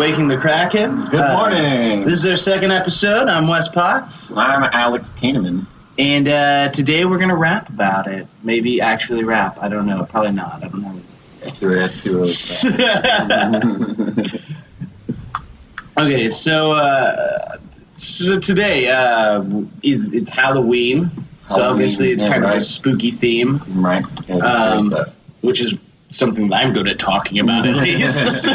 Waking the Kraken. Good morning. This is our second episode. I'm Wes Potts. I'm Alex Halloween. And today we're going to rap about it. Maybe actually rap. I don't know. Probably not. I don't know. Okay, so today it's Halloween. So obviously it's kind of a spooky theme. Right. Yeah, which is something that I'm good at talking about at least.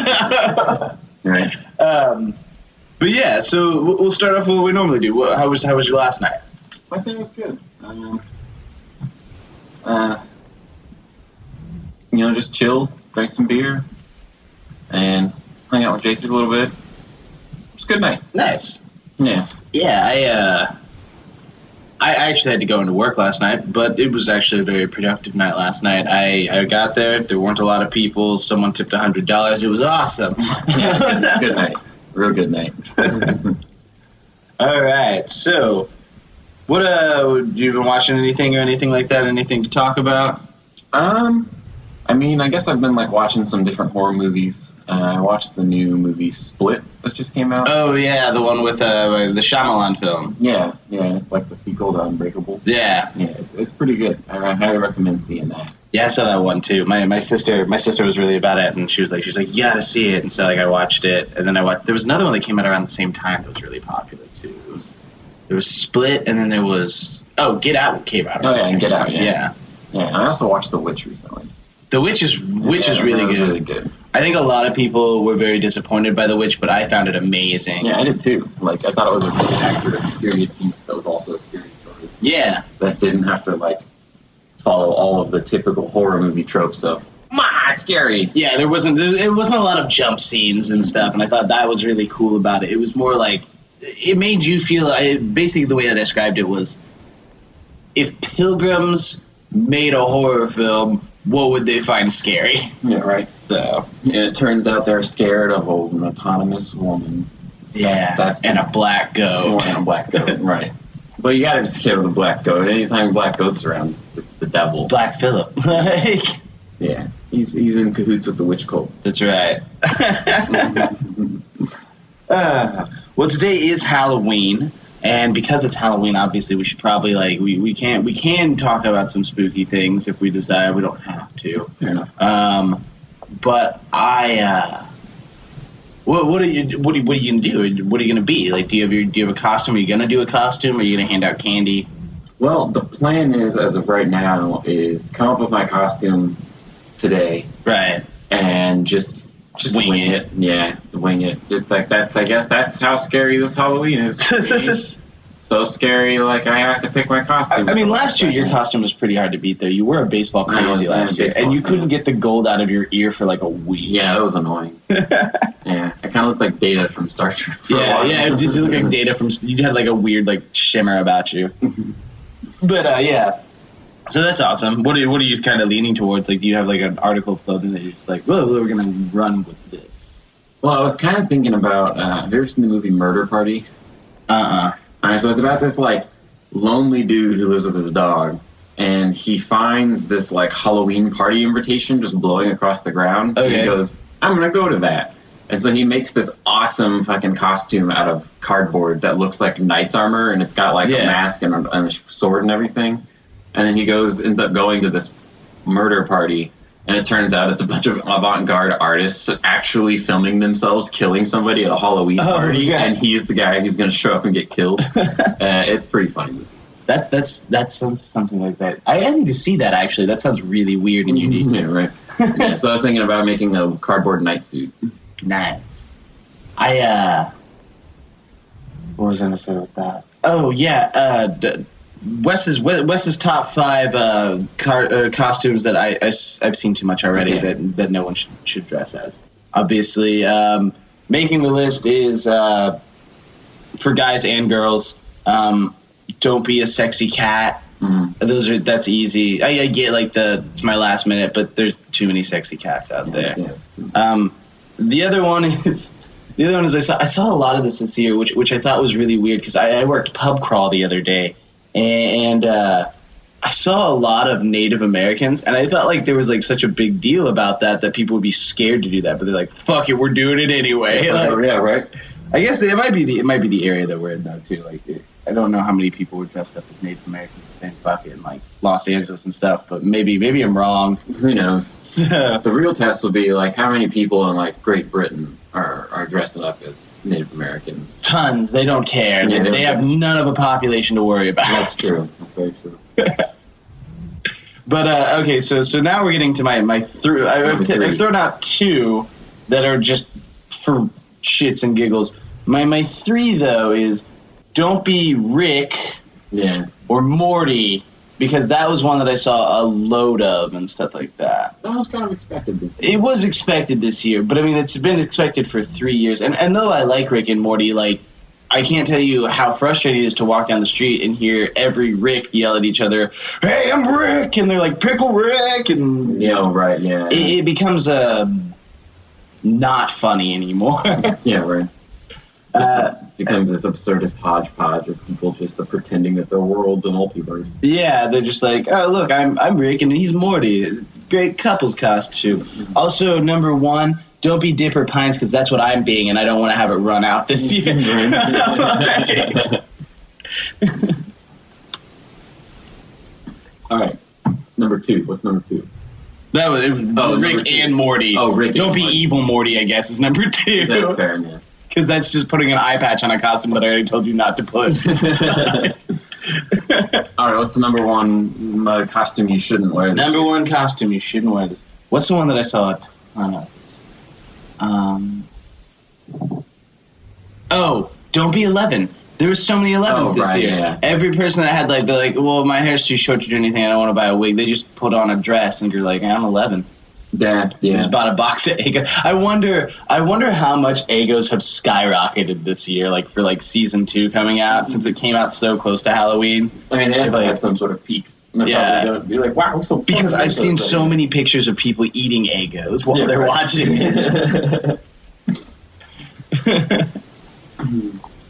Right. But yeah, so we'll start off with what we normally do. How was your last night? My thing was good. Just chill, drank some beer, and hung out with Jason a little bit. It was a good night. Nice. Yeah. Yeah, I actually had to go into work last night, but it was actually a very productive night last night. I got there weren't a lot of people. Someone tipped $100. It was awesome. Yeah, good night. Real good night. All right, so what you been watching anything or anything like that? Anything to talk about? I guess I've been watching some different horror movies. I watched the new movie Split that just came out. Oh yeah, the one with the Shyamalan film. Yeah, it's like the sequel to Unbreakable. Yeah, it's pretty good. I highly recommend seeing that. Yeah, I saw that one too. My sister was really about it, and she was like, you gotta see it. And so I watched it, and then there was another one that came out around the same time that was really popular too. There was Split, and then there was Get Out came out. Oh yeah, Get Out. Yeah. I also watched The Witch recently. The Witch is really good. Really good. I think a lot of people were very disappointed by The Witch, but I found it amazing. Yeah, I did too. I thought it was a really accurate period piece that was also a scary story. Yeah. That didn't have to follow all of the typical horror movie tropes of it's scary. Yeah, it wasn't a lot of jump scenes and stuff, and I thought that was really cool about it. It was more it made you feel. Basically, the way I described it was, if pilgrims made a horror film, what would they find scary? Yeah, right. So it turns out they're scared of an autonomous woman. Yeah, that's and a black goat. And a black goat, right. But you gotta be scared of the black goat. Anytime black goat's around, it's the devil. It's Black Phillip. Yeah, he's in cahoots with the witch cults. That's right. Well, today is Halloween. And because it's Halloween, obviously, we should probably we can talk about some spooky things if we decide. We don't have to. Fair enough. But what are you gonna do? What are you gonna be? Do you have a costume? Are you gonna do a costume? Or are you gonna hand out candy? Well, the plan is, as of right now, is come up with my costume today. Right. And just wing it. Yeah, wing it. Just I guess that's how scary this Halloween is. So scary, I have to pick my costume. Last year your costume was pretty hard to beat, though. You were a baseball crazy last year, and you couldn't get the gold out of your ear for a week. Yeah, that was annoying. Yeah, I kind of looked like Data from Star Trek. Yeah, you did look like Data from. You had a weird shimmer about you. But yeah. So that's awesome. What are you kind of leaning towards? Do you have an article of clothing that you're just we're gonna run with this? Well, I was kind of thinking about. Have you ever seen the movie Murder Party? Alright, so it's about this lonely dude who lives with his dog, and he finds this Halloween party invitation just blowing across the ground. Okay. And he goes, I'm gonna go to that. And so he makes this awesome fucking costume out of cardboard that looks like knight's armor, and it's got a mask and a sword and everything. And then he ends up going to this murder party, and it turns out it's a bunch of avant-garde artists actually filming themselves killing somebody at a Halloween party, yeah. And he's the guy who's going to show up and get killed. It's pretty funny. That sounds something like that. I need to see that, actually. That sounds really weird and unique. Yeah, right. Yeah, so I was thinking about making a cardboard night suit. Nice. What was I going to say with that? Oh, yeah, Wes's top 5 costumes that I've seen too much already that no one should dress as. Obviously, making the list is for guys and girls. Don't be a sexy cat. Mm-hmm. That's easy. I get it's my last minute, but there's too many sexy cats out there. Yeah. The other one is I saw a lot of this year, which I thought was really weird because I worked pub crawl the other day. And I saw a lot of Native Americans, and I thought like there was like such a big deal about that people would be scared to do that, but they're like, "Fuck it, we're doing it anyway." Like, yeah, right. I guess it might be the area that we're in though too. Like, I don't know how many people were dressed up as Native Americans in the same bucket in like Los Angeles and stuff, but maybe I'm wrong. Who knows? The real test will be like how many people in like Great Britain are dressing up as Native Americans. Tons. They don't care. Yeah, they have none of a population to worry about. That's true. That's very true. But okay, so now we're getting to my three. I've thrown out two that are just for shits and giggles. My three though is don't be Rick, or Morty, because that was one that I saw a load of and stuff like that. That was kind of expected this year. It was expected this year, but I mean it's been expected for 3 years. And though I like Rick and Morty, like I can't tell you how frustrating it is to walk down the street and hear every Rick yell at each other, "Hey, I'm Rick," and they're like, "Pickle Rick," and it becomes not funny anymore. Yeah, right. Becomes this absurdist hodgepodge of people just pretending that their world's a multiverse. Yeah, they're just like, "Oh, look, I'm Rick and he's Morty. Great couples costume." Mm-hmm. Also, number one, don't be Dipper Pines, because that's what I'm being, and I don't want to have it run out this year. All right. Number two. What's number two? That was Rick and Morty. Oh, Rick. Don't be evil Morty, I guess, is number two. That's fair, man. Because that's just putting an eye patch on a costume that I already told you not to put. All right, what's the number one costume you shouldn't wear? Number one costume you shouldn't wear. What's the one that I saw a ton of? Don't be 11. There were so many 11s this year. Yeah. Every person that had they're like, well, my hair's too short to do anything. I don't want to buy a wig. They just put on a dress, and you're like, I'm 11. Yeah. Just bought a box of Egos. I wonder how much Egos have skyrocketed this year, like for like season 2 coming out, since it came out so close to Halloween. I mean, they have had some sort of peak. Yeah, be like, wow, so because I've seen so many pictures of people eating Egos while they're watching it.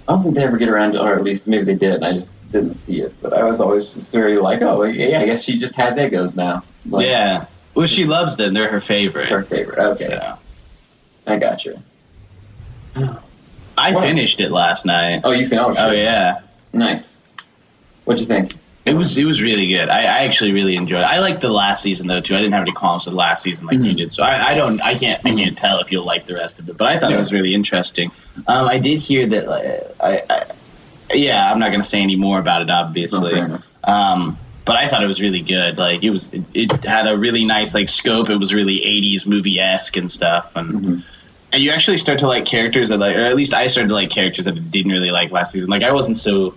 I don't think they ever get around to, or at least maybe they did, and I just didn't see it. But I was always just very like, oh, yeah, I guess she just has Egos now. Like, yeah. Well, she loves them. They're her favorite. Okay. So. I got you. I finished it last night. Oh, you finished it? Oh, yeah. Nice. What'd you think? It was really good. I actually really enjoyed it. I liked the last season though too. I didn't have any qualms with the last season like you did, so I can't tell if you'll like the rest of it. But I thought it was really interesting. I did hear that. I'm not going to say any more about it, obviously. But I thought it was really good. Like it had a really nice like scope. It was really 80s movie-esque and stuff, and you actually start to like characters that or at least I started to like characters that I didn't really like last season. Like I wasn't so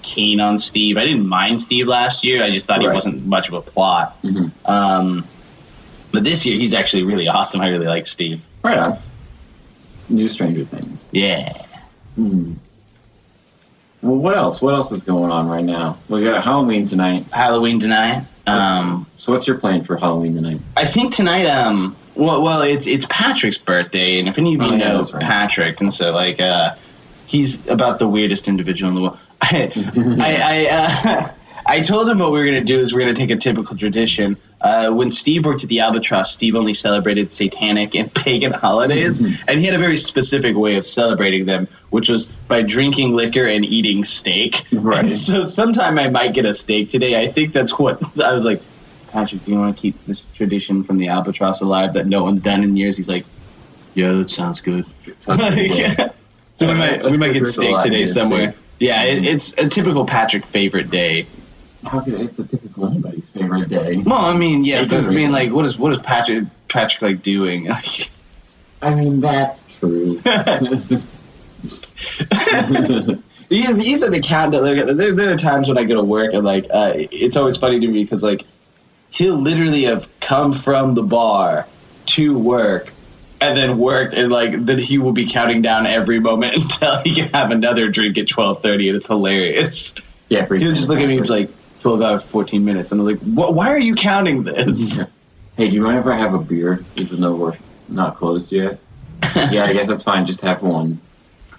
keen on Steve. I didn't mind Steve last year. I just thought he wasn't much of a plot. But this year he's actually really awesome. I really like Steve. Right on. New Stranger Things. Yeah. Well, what else? What else is going on right now? We got Halloween tonight. So what's your plan for Halloween tonight? I think tonight, well, it's Patrick's birthday, and if any of you know Patrick, and so like, he's about the weirdest individual in the world. I told him what we were going to do is we're going to take a typical tradition. When Steve worked at the Albatross, Steve only celebrated satanic and pagan holidays, and he had a very specific way of celebrating them, which was by drinking liquor and eating steak. Right. And so sometime I might get a steak today. I think that's what I was like, Patrick, do you want to keep this tradition from the Albatross alive that no one's done in years? He's like, yeah, that sounds good. So we might get steak today somewhere. Steak. Yeah, it's a typical Patrick favorite day. How could it's a typical anybody's favorite day? Well, I mean, yeah, but I mean, like, what is Patrick like doing? I mean, that's true. He's an accountant. There are times when I go to work and like, it's always funny to me because like, he'll literally have come from the bar to work. And then worked, and like then he will be counting down every moment until he can have another drink at 12:30, and it's hilarious. Yeah, he'll just look at me and be like, 12 hours, 14 minutes, and I'm like, why are you counting this? Hey, do you mind if I have a beer, even though we're not closed yet? Yeah, I guess that's fine. Just have one.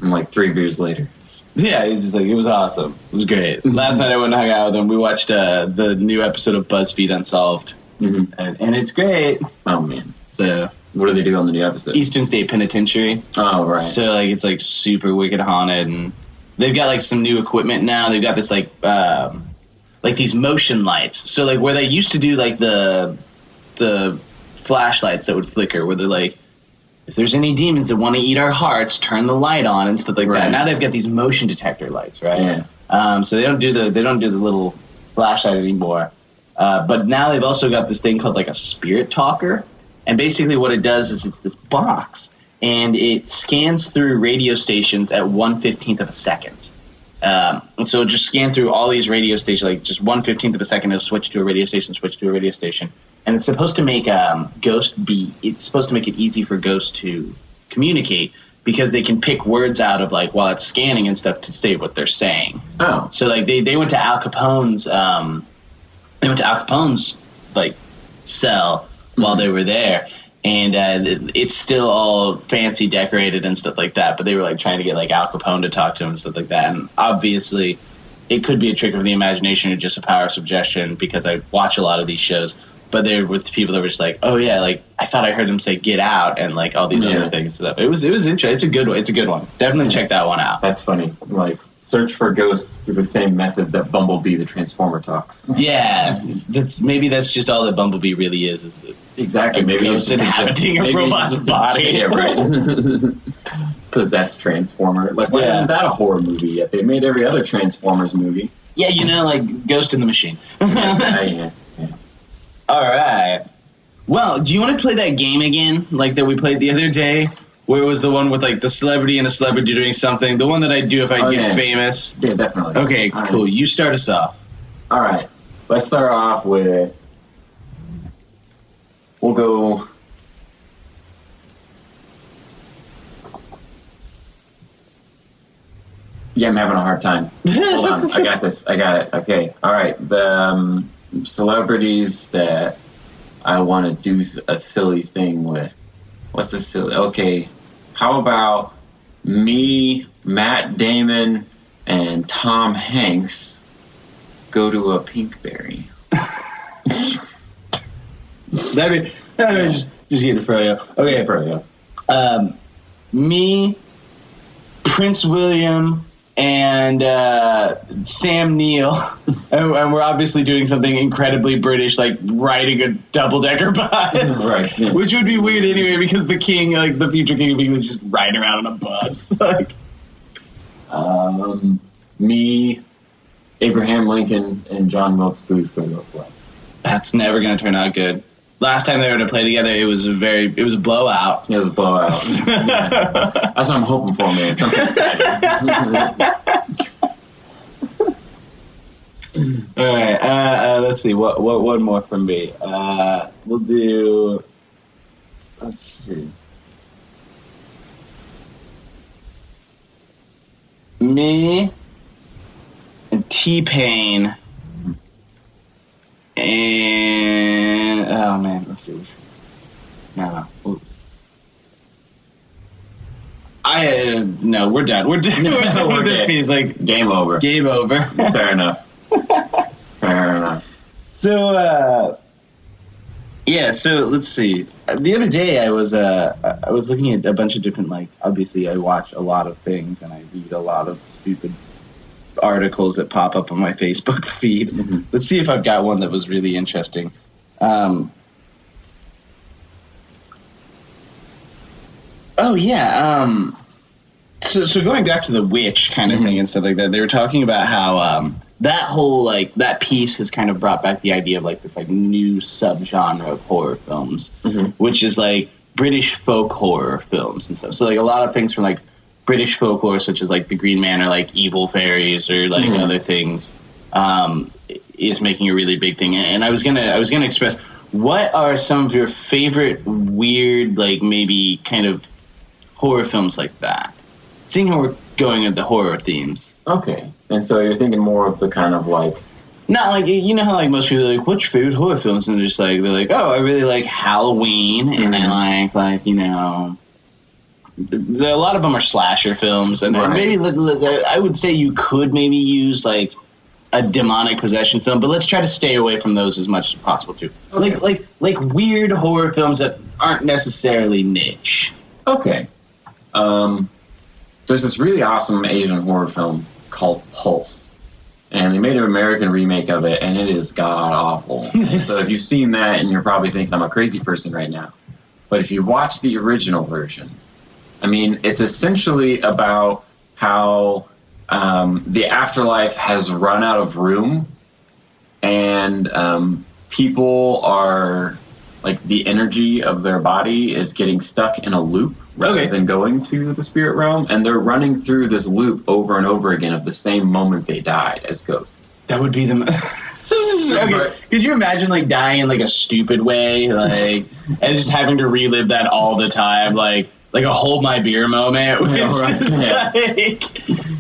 And like 3 beers later, Yeah, it's just like, it was awesome. It was great. Last night I went and hung out with him. We watched the new episode of BuzzFeed Unsolved, and it's great. Oh man! So what do they do on the new episode? Eastern State Penitentiary. Oh right. So like it's like super wicked haunted, and they've got like some new equipment now. They've got this like these motion lights. So like where they used to do like the flashlights that would flicker, where they're like, if there's any demons that want to eat our hearts, turn the light on and stuff like that. Now they've got these motion detector lights, right? Yeah. So they don't do the little flashlight anymore. But now they've also got this thing called like a spirit talker, and basically what it does is it's this box, and it scans through radio stations at 1/15 of a second. And so it'll just scan through all these radio stations, like just 1/15 of a second. It'll switch to a radio station, and it's supposed to make it's supposed to make it easy for ghosts to communicate, because they can pick words out of like while it's scanning and stuff to say what they're saying. Oh, so like they went to Al Capone's like cell while they were there. And it's still all fancy decorated and stuff like that, but they were like trying to get like Al Capone to talk to him and stuff like that. And obviously, it could be a trick of the imagination or just a power of suggestion, because I watch a lot of these shows. But they're with people that were just like, oh yeah, like I thought I heard him say "get out" and like all these other things. So it was interesting. It's a good one. It's a good one. Definitely check that one out. That's funny. Like search for ghosts through the same method that Bumblebee the Transformer talks. Yeah, that's just all that Bumblebee really is exactly. Maybe it's inhabiting a robot's body. Yeah, right. Possessed Transformer. Like, why isn't that a horror movie yet? They made every other Transformers movie. Yeah, like Ghost in the Machine. Yeah. All right. Well, do you want to play that game again, like that we played the other day, where it was the one with like the celebrity and a celebrity doing something? The one that I do if I get famous. Yeah, definitely. Okay, all cool. Right. You start us off. All right. Let's start off with. We'll go. Yeah, I'm having a hard time. Hold on. I got this. I got it. Okay. All right. The celebrities that I want to do a silly thing with. What's a silly? Okay. How about me, Matt Damon, and Tom Hanks go to a Pinkberry? That'd be just get it for you. Okay, for you. Me, Prince William, and Sam Neill, and we're obviously doing something incredibly British, like riding a double-decker bus, right? Yeah. Which would be weird anyway, because the king, like the future king of England, is just riding around on a bus. Like, me, Abraham Lincoln, and John Wilkes Booth go to a play. That's never going to turn out good. Last time they were to play together, it was a blowout. It was a blowout. Yeah. That's what I'm hoping for, man. Something exciting. All right. Let's see. What one more from me? We'll do. Let's see. Me and T-Pain. And oh man, let's see. No. No, we're done. We're done with this piece. Like game over. Game over. Fair enough. Fair enough. So yeah. So let's see. The other day I was looking at a bunch of different, like, obviously I watch a lot of things and I read a lot of stupid articles that pop up on my Facebook feed. Mm-hmm. Let's see if I've got one that was really interesting. Oh yeah. So going back to the witch kind of thing and stuff like that, they were talking about how that whole, like, that piece has kind of brought back the idea of like this like new subgenre of horror films, which is like British folk horror films and stuff. So like a lot of things from like British folklore, such as like the Green Man or like evil fairies or like other things, is making a really big thing. And I was gonna express, what are some of your favorite weird, like maybe kind of horror films like that? Seeing how we're going at the horror themes. Okay, and so you're thinking more of the kind of like, not like, you know how like most people are like, what's your favorite horror films? And they're like, oh, I really like Halloween, and I like you know, a lot of them are slasher films, and maybe I would say you could maybe use like a demonic possession film, but let's try to stay away from those as much as possible too. Okay. Like weird horror films that aren't necessarily niche. Okay. There's this really awesome Asian horror film called Pulse, and they made an American remake of it, and it is god awful. So if you've seen that, and you're probably thinking I'm a crazy person right now, but if you watch the original version, I mean, it's essentially about how the afterlife has run out of room, and people are, like, the energy of their body is getting stuck in a loop rather than going to the spirit realm, and they're running through this loop over and over again of the same moment they died as ghosts. That would be the... Okay. Could you imagine, like, dying in, like, a stupid way, like, and just having to relive that all the time, like a hold my beer moment, which is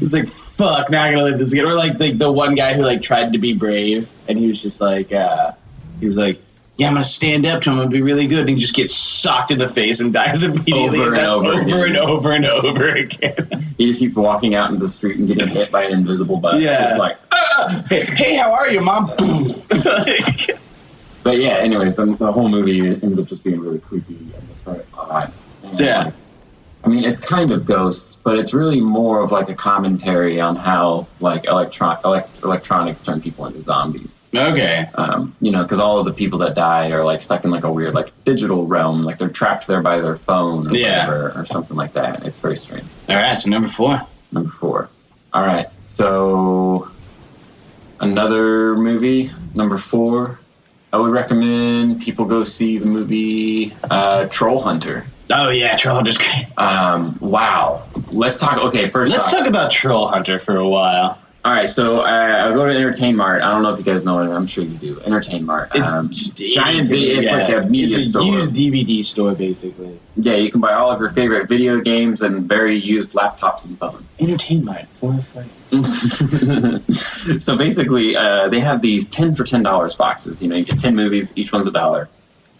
it's like, fuck, now I gotta live this again. Or like the one guy who like tried to be brave, and he was just like, he was like, yeah, I'm gonna stand up to him, I'm gonna be really good, and he just gets socked in the face and dies immediately. Over and over again. He just keeps walking out into the street and getting hit by an invisible bus. Yeah. Just like, hey, how are you, Mom? But yeah, anyways, the whole movie ends up just being really creepy and just very odd. Yeah. I mean, it's kind of ghosts, but it's really more of like a commentary on how like electronics turn people into zombies. Okay. Because all of the people that die are like stuck in like a weird like digital realm, like they're trapped there by their phone or whatever, or something like that. It's very strange. All right, so number 4. All right, so another movie, number 4. I would recommend people go see the movie Troll Hunter. Oh yeah, Troll Hunter's great. Wow. Let's talk. Okay, first. Let's talk about Troll Hunter for a while. All right, so I'll go to Entertain Mart. I don't know if you guys know it. I'm sure you do. Entertain Mart. It's giant. It's like a media store. It's a used DVD store, basically. Yeah, you can buy all of your favorite video games and very used laptops and phones. Entertain Mart. So basically, they have these 10 for $10 boxes. You get 10 movies, each one's $1.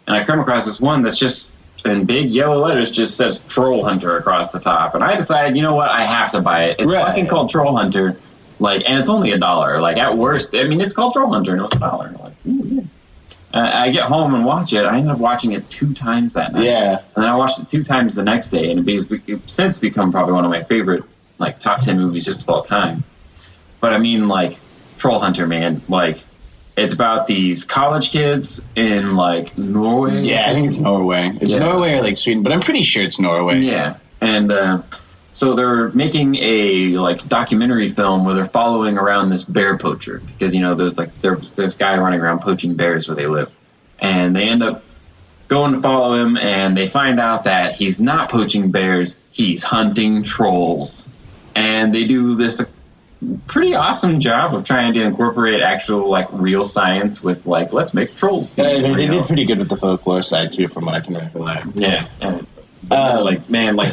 And I come across this one that's just in big yellow letters just says Troll Hunter across the top. And I decided, you know what, I have to buy it. It's fucking called Troll Hunter. And it's only $1. Like, at worst, I mean, it's called Troll Hunter and it's $1. Like, ooh, yeah. I get home and watch it. I ended up watching it 2 times that night. Yeah. And then I watched it 2 times the next day, and it's since become probably one of my favorite, top 10 movies just of all time. But I mean, Troll Hunter, man, it's about these college kids in, Norway. Yeah, I think it's Norway. It's Norway or, Sweden, but I'm pretty sure it's Norway. Yeah. And, so they're making a, documentary film where they're following around this bear poacher. Because, there's this guy running around poaching bears where they live. And they end up going to follow him, and they find out that he's not poaching bears, he's hunting trolls. And they do this pretty awesome job of trying to incorporate actual real science with let's make trolls seem real. They did pretty good with the folklore side too, from what I can recollect. Yeah, and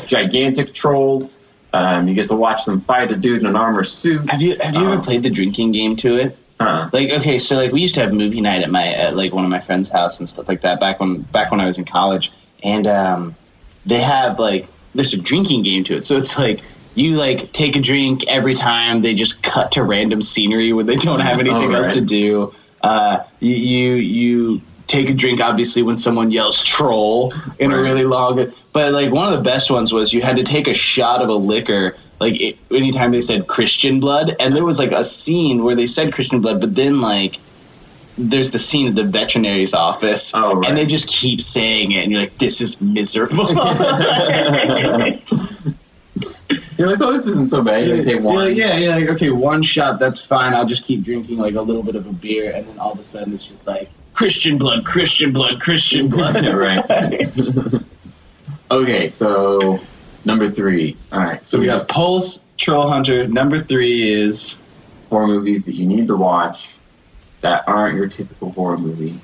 gigantic trolls. You get to watch them fight a dude in an armored suit. Have you ever played the drinking game to it? Okay, so we used to have movie night at my one of my friend's house and stuff like that back when I was in college, and they have there's a drinking game to it. So it's you take a drink every time they just cut to random scenery where they don't have anything else to do. You take a drink obviously when someone yells troll in a really long. But one of the best ones was you had to take a shot of a liquor anytime they said Christian blood, and there was a scene where they said Christian blood, but then there's the scene at the veterinary's office, and they just keep saying it, and you're like, this is miserable. You're like, oh, this isn't so bad. You take one. Yeah. Okay, one shot, that's fine. I'll just keep drinking a little bit of a beer, and then all of a sudden it's just Christian blood, Christian blood, Christian blood. Right. Okay, so number 3. All right, so we got Pulse, Troll Hunter. Number 3 is 4 movies that you need to watch that aren't your typical horror movie.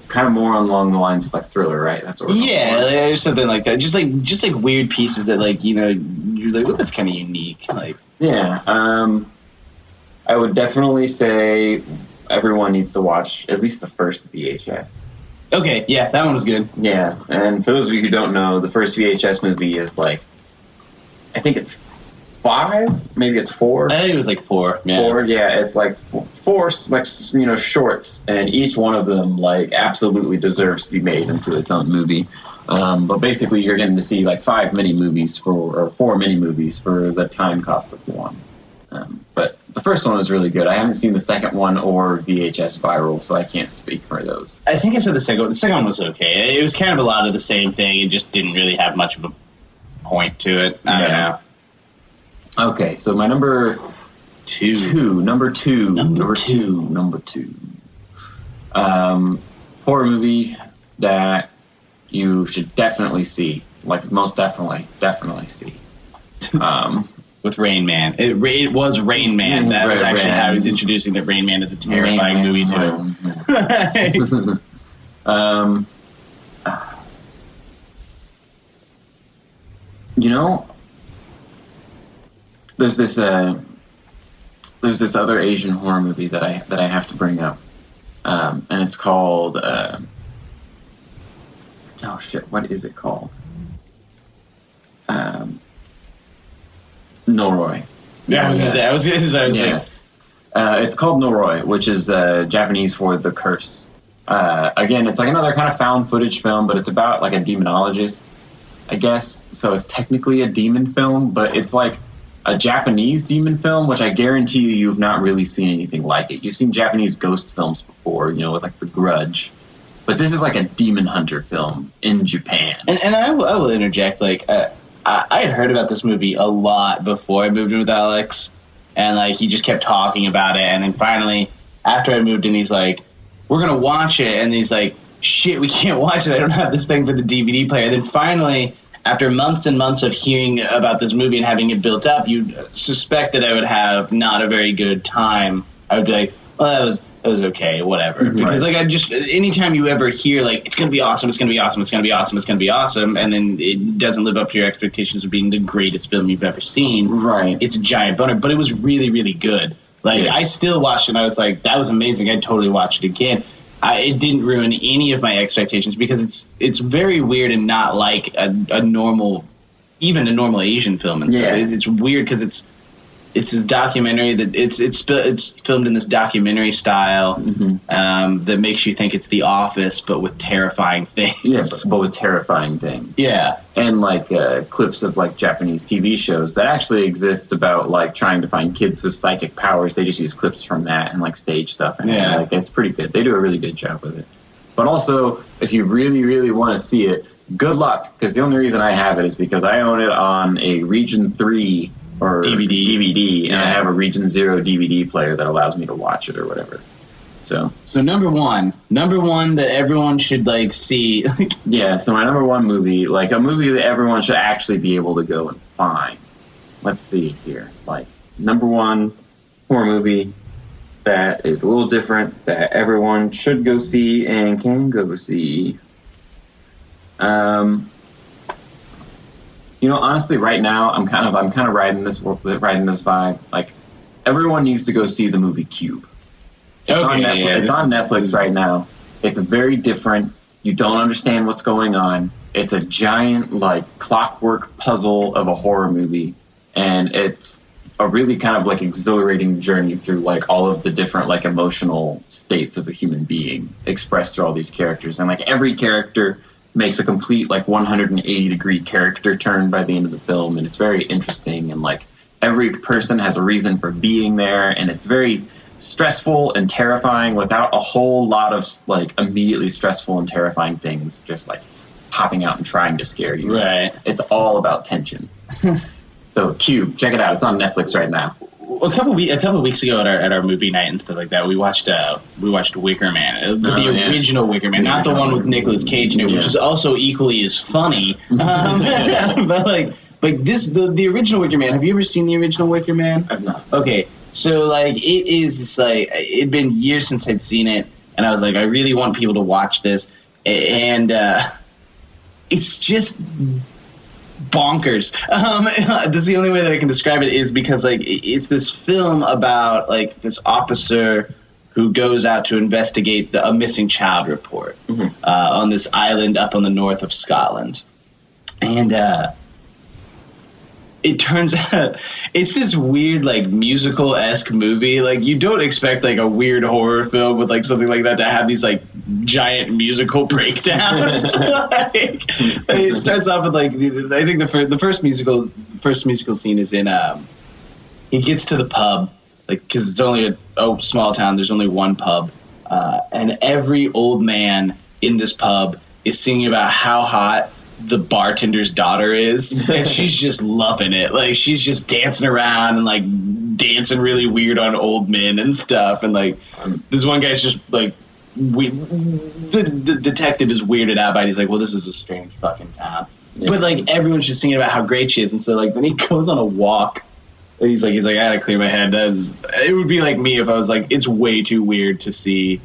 Kind of more along the lines of thriller, right? That's what we're or something like that. Just weird pieces that you're well, that's kind of unique. Yeah. I would definitely say everyone needs to watch at least the first VHS. Okay, yeah, that one was good. Yeah, and for those of you who don't know, the first VHS movie is I think it's 5, maybe it's 4. I think it was like 4. Yeah. 4, yeah. It's like 4, like, shorts, and each one of them like absolutely deserves to be made into its own movie. But basically, you're getting to see like 4 mini movies for the time cost of one. But the first one was really good. I haven't seen the second one or VHS Viral, so I can't speak for those. I think I said the second one. The second one was okay. It was kind of a lot of the same thing. It just didn't really have much of a point to it. I don't know. Okay, so my number two. Horror movie that you should definitely see. Like, most definitely see. With Rain Man. It was Rain Man. That was actually how I was introducing that Rain Man is a terrifying movie, too. You know, there's this other Asian horror movie that I have to bring up, and it's called what is it called? Noroi. Yeah, I was gonna say. It's called Noroi, which is Japanese for the curse. Again, it's like another kind of found footage film, but it's about like a demonologist, I guess. So it's technically a demon film, but it's like a Japanese demon film, which I guarantee you've not really seen anything like it. You've seen Japanese ghost films before, with like The Grudge. But this is like a demon hunter film in Japan. And I will interject, like, I had heard about this movie a lot before I moved in with Alex, and like he just kept talking about it, and then finally, after I moved in, he's like, we're going to watch it, and he's like, shit, we can't watch it, I don't have this thing for the DVD player. And then finally, after months and months of hearing about this movie and having it built up, you'd suspect that I would have not a very good time. I would be like, well, that was okay, whatever. Because like anytime you ever hear like it's gonna be awesome, it's gonna be awesome, it's gonna be awesome, it's gonna be awesome, and then it doesn't live up to your expectations of being the greatest film you've ever seen, right? It's a giant boner. But it was really, really good. Like I still watched it and I was like, that was amazing. I'd totally watch it again. It didn't ruin any of my expectations because it's very weird and not like a normal, even a normal Asian film and stuff. It's weird because it's this documentary that it's filmed in this documentary style that makes you think it's The Office, but with terrifying things. Yeah, but with terrifying things. Yeah, and like clips of like Japanese TV shows that actually exist about like trying to find kids with psychic powers. They just use clips from that and like stage stuff. And like it's pretty good. They do a really good job with it. But also, if you really, really want to see it, good luck, because the only reason I have it is because I own it on a Region 3 or DVD, and I have a Region 0 DVD player that allows me to watch it or whatever. So number one that everyone should like see. So my number one movie, like a movie that everyone should actually be able to go and find. Let's see here. Like number one horror movie that is a little different that everyone should go see and can go see. Honestly, right now I'm kind of riding this vibe. Like, everyone needs to go see the movie Cube. It's on Netflix. It's on Netflix right now. It's very different. You don't understand what's going on. It's a giant like clockwork puzzle of a horror movie, and it's a really kind of like exhilarating journey through like all of the different like emotional states of a human being expressed through all these characters, and like every character makes a complete like 180-degree character turn by the end of the film, and it's very interesting, and like every person has a reason for being there, and it's very stressful and terrifying without a whole lot of like immediately stressful and terrifying things just like popping out and trying to scare you. Right. It's all about tension. So Cube, check it out. It's on Netflix right now. A couple weeks ago at our movie night and stuff like that, we watched Wicker Man, the original Wicker Man, not the one with Nicolas Cage in it, which is also equally as funny. But the original Wicker Man. Have you ever seen the original Wicker Man? I've not. Okay, so like it is just like it'd been years since I'd seen it, and I was like, I really want people to watch this, and it's just bonkers. That's the only way that I can describe it, is because like it's this film about like this officer who goes out to investigate a missing child report on this island up on the north of Scotland, and it turns out it's this weird, like, musical-esque movie. Like, you don't expect, like, a weird horror film with, like, something like that to have these, like, giant musical breakdowns. Like, it starts off with, like, I think the first musical scene is in, he gets to the pub, like, because it's only a small town, there's only one pub, and every old man in this pub is singing about how hot the bartender's daughter is, and she's just loving it. Like, she's just dancing around and, like, dancing really weird on old men and stuff. And, like, this one guy's just, like, the detective is weirded out by it. He's like, well, this is a strange fucking town. Yeah. But, like, everyone's just singing about how great she is. And so, like, when he goes on a walk, he's like, I gotta clear my head. It would be like me if I was like, it's way too weird to see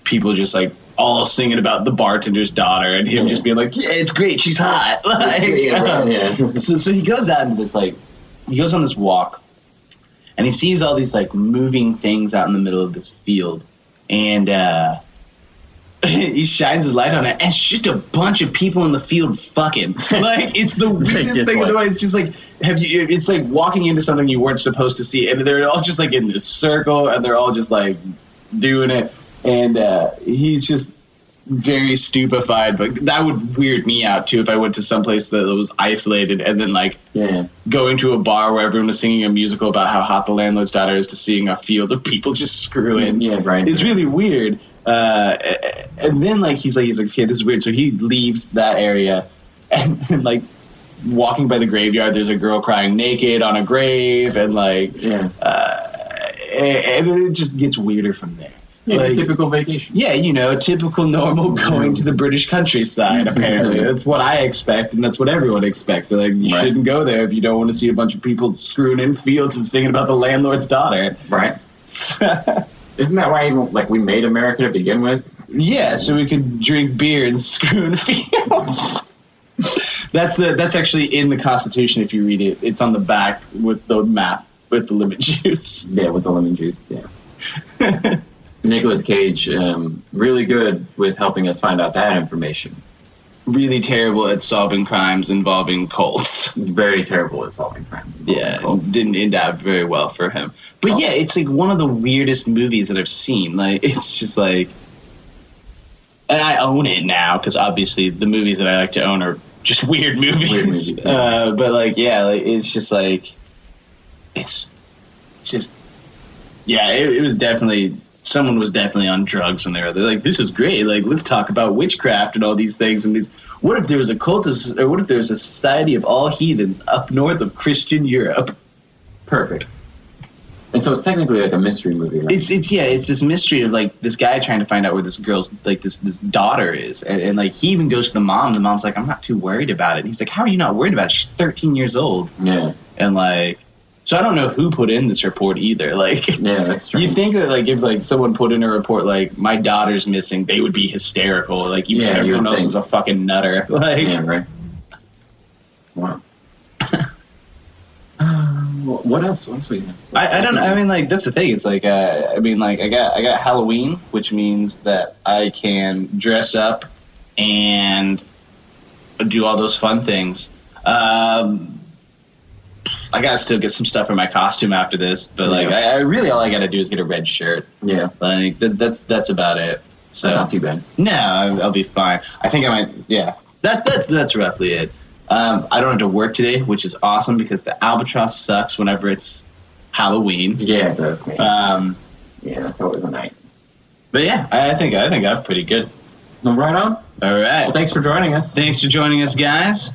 people just, like, all singing about the bartender's daughter, and him just being like, yeah, it's great, she's hot. Like, so he goes out into this, like, he goes on this walk, and he sees all these, like, moving things out in the middle of this field, and he shines his light on it, and it's just a bunch of people in the field fucking. Like, it's the weirdest thing in the world. It's just like, it's like walking into something you weren't supposed to see, and they're all just, like, in this circle, and they're all just, like, doing it. And he's just very stupefied, but that would weird me out too if I went to some place that was isolated and then, like, going to a bar where everyone was singing a musical about how hot the landlord's daughter is to seeing a field of people just screwing. Yeah, right. It's really weird. And then, like, he's like, okay, this is weird. So he leaves that area, and like, walking by the graveyard, there's a girl crying naked on a grave, and like, and it just gets weirder from there. Yeah, like, typical vacation. Yeah, you know, typical normal going to the British countryside, apparently. That's what I expect, and that's what everyone expects. They're like, you shouldn't go there if you don't want to see a bunch of people screwing in fields and singing about the landlord's daughter. Right. Isn't that why even, like, we made America to begin with? Yeah, so we could drink beer and screw in fields. That's actually in the Constitution if you read it. It's on the back with the map with the lemon juice. Yeah, with the lemon juice, yeah. Nicolas Cage, really good with helping us find out that information. Really terrible at solving crimes involving cults. Very terrible at solving crimes involving cults. Didn't end out very well for him. But yeah, it's like one of the weirdest movies that I've seen. Like, it's just like, and I own it now because obviously the movies that I like to own are just weird movies. Weird movies, yeah. But like, yeah, like, it's just like, it's just, yeah, it was definitely. Someone was definitely on drugs when they're like, this is great. Like, let's talk about witchcraft and all these things. And these, what if there was a cult, or what if there was a society of all heathens up north of Christian Europe? Perfect. And so it's technically like a mystery movie, right? It's this mystery of, like, this guy trying to find out where this girl's, like, this daughter is. And like, he even goes to the mom. The mom's like, I'm not too worried about it. And he's like, how are you not worried about it? She's 13 years old. Yeah. And like, so I don't know who put in this report either. Like, yeah, that's true. You'd think that, like, if, like, someone put in a report like, my daughter's missing, they would be hysterical. Like, even if everyone else is a fucking nutter. Like, yeah, right. Wow. What else? What else we have? I don't know. I mean, like, that's the thing. It's like, I mean, like, I got Halloween, which means that I can dress up and do all those fun things. I gotta still get some stuff in my costume after this, but like, I really all I gotta do is get a red shirt. Yeah, like that's about it. So that's not too bad. No, I'll be fine. I think I might. Yeah, that's roughly it. I don't have to work today, which is awesome because the albatross sucks whenever it's Halloween. Yeah, it does, man. Yeah, that's always a night. But yeah, I think I'm pretty good. Well, right on. All right. Well, thanks for joining us. Thanks for joining us, guys.